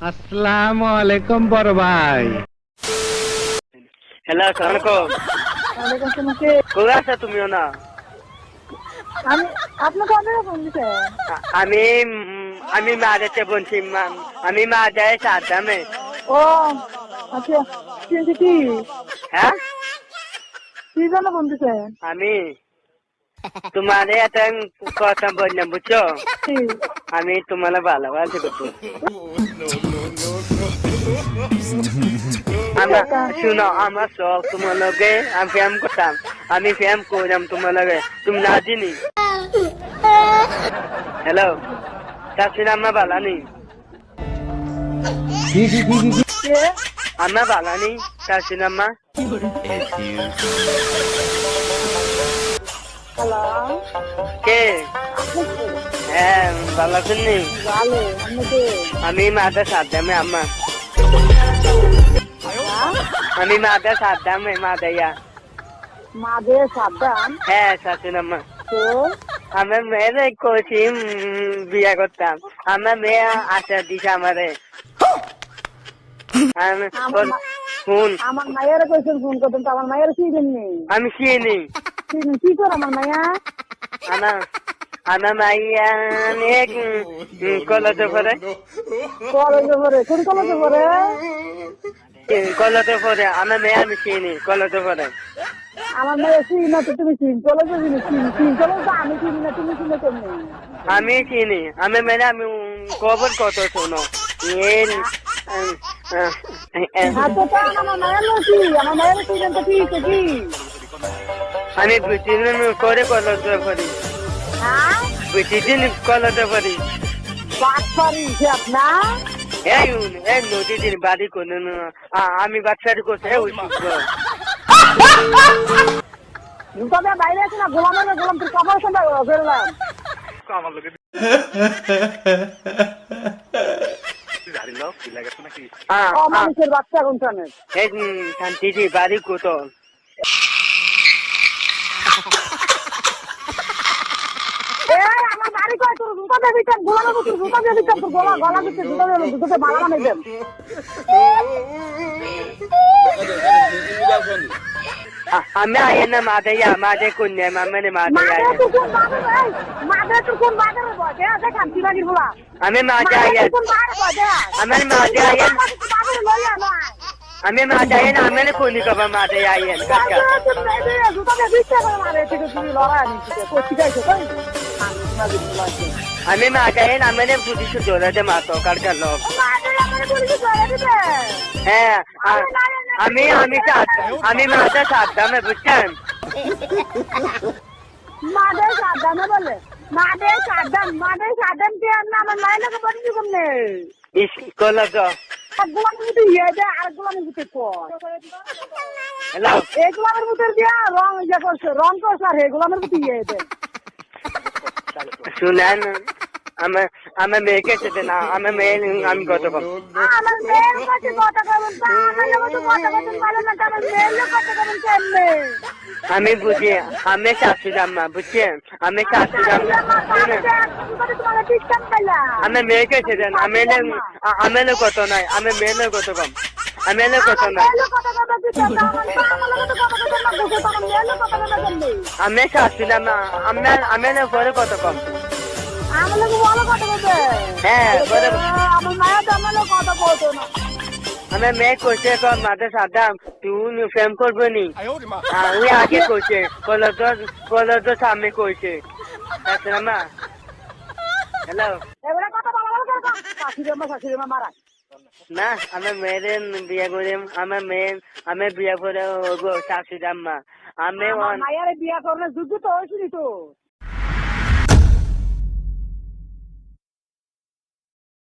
আসসালামু আলাইকুম বড় ভাই। হ্যালো, আসসালামু ওয়ালাইকুম আসসালাম। কে? কোথায় আছো তুমিও না? আমি আপনাকে অনেক ফোন দিছে। আমি আমি মাঝেতে বলছি, আমি মাঝে সাদ্দামে। ও আচ্ছা, কিন্তু কি হ্যাঁ, কি জন্য ফোন দিছে? আমি তোমার একটা কথা বললাম, বুঝছো? কি? আমি তোমার ভালোবাসি করছি। শুনো, আমার শখ তোমার লগে আমি ফ্যাম করতাম, আমি ফ্যাম করলাম তোমার লগে, তুমি না চিনি। হ্যালো, চাষির আমার বালানি, কে? আমার বালানি চাষির আম্মা। হ্যালো, কে? আপনি কে? হ্যাঁ, ভালো আছেন নি? ভালো, আপনি কে? আমি মাদা সাদ্দামে আম্মা। হ্যাঁ? আমি মাদা সাদ্দামে মাদাইয়া। মাঝে সাবধান। হ্যাঁ, শাশুন আম্মা। তো আমার মেয়ের কইছি বিয়া করতাম, আমার মেয়ে আশা দিছে আমারে। আমার মা- শুন, আমার মায়ের কইছেন ফোন করতেন, তো আমার মায়ের কি জন্য? আমি চিনি কি করে আমার মায়া? আমার আমার মাইয়া অনেক কলেজে পড়ে, কলেজে পড়ে? কোন কলেজে পড়ে? কলেজে পড়ে। আমার মেয়ে আমি চিনি, কলেজে পড়ে। আমার মায়ের চিনি না তো তুমি চিন কলেজে চিনি চিন কলেজ তো আমি চিনি না, তুমি চিনে কেমনি? আমি চিনি, আমি মেয়ে আমি খবর কত শোনো। আচ্ছা, তা আমার মায়ের কি? আমার মায়ের কি জানতে কি কি? আমি প্রতিদিন করে কলেজে পড়ি, হ্যাঁ, প্রতিদিন কলেজে পড়ি। বাদ পারি সে আপনার এই নদীর বাড়ি কোনো আমি বাচ্চারি করছি ওই তবে বাইরে আছে না, গোলামের গোলাম তোর কাপড় সঙ্গে বেরোলাম। মানুষের বাচ্চা কোনখানে? শান্তিজি বাড়ি কোথাও। আমার বাড়ি কয় তোর জুতা দিয়ে দিতাম, গোলামের মতো জুতা দিয়ে দিতাম, তোর গলা দিচ্ছে জুতা দিয়ে জুতাতে মালা বানাই দেন। আমি আয়ে না মাদাইয়া মাদে কন্যা মামানে মাদাইয়া মাদের তোর কোন বাজার? মাদের তোর কোন বাজারে বসে আছে খান্তি বাড়ির বলা? আমি মাদে আয়ে কোন বাজারে বসে? আমার মাদে আয়ে বাজারে লইয়া নয়। আমি মাদে আয়ে আমি কোনি কবা মাদে আয়ে কাকা জুতা দিয়ে দিচ্ছে মারে থেকে তুমি লড়াই নিচ্ছে কোথি গাইছো তাই? আমি মাদে আয়ে আমি বুঝি জোরাতে মাতো কারকা লোক। হ্যাঁ, আমি মাদে সাদ্দামে বুঝছেন। মাদের সাবধানে বলে মাদের সাবধান দিয়ে আমার মায়ের লোক বলি কমনে কলেজ গোলামের মধ্যে ইয়ে দেয় আর গোলামের মধ্যে কয় হ্যালো, এই গোলামের মধ্যে দিয়া রং ইয়ে করছে রং করছে আর এই গোলামের মধ্যে ইয়ে দেয়। শুনেন, আমার মেয়েকে সেটা না, আমার মেয়ে আমি কত কম। আমার মেয়ের কাছে কথা বলুন, আমার লোক কথা বলুন ভালো না, আমার মেয়ের লোক কথা বলুন কেমনে? আমি বুঝি, আমি শাশু জাম্মা বুঝছেন, আমি শাশু জাম্মা। আমি মেয়েকে সেদেন, আমি কত নাই, আমি মেয়ে কত কম, আমি কত নাই। আমি শাশু জাম্মা, আমি পরে কত কম। হ্যাঁ, আমার মায়া তো আমার কথা বলতো না। আমি মেয়ে করছে মাদের সাদাম তুই ফেম করবো নি, ওই আগে করছে কলেজ সামনে করছে। মা হ্যালো, এবারে কথা বলা শাশুড়ি মারা না আমার মেয়ের বিয়ে করে, আমি বিয়ে করে শাশু জাম্মা। আমি মায়ের বিয়া করলে যুদ্ধ তো হয়েছিলি তো।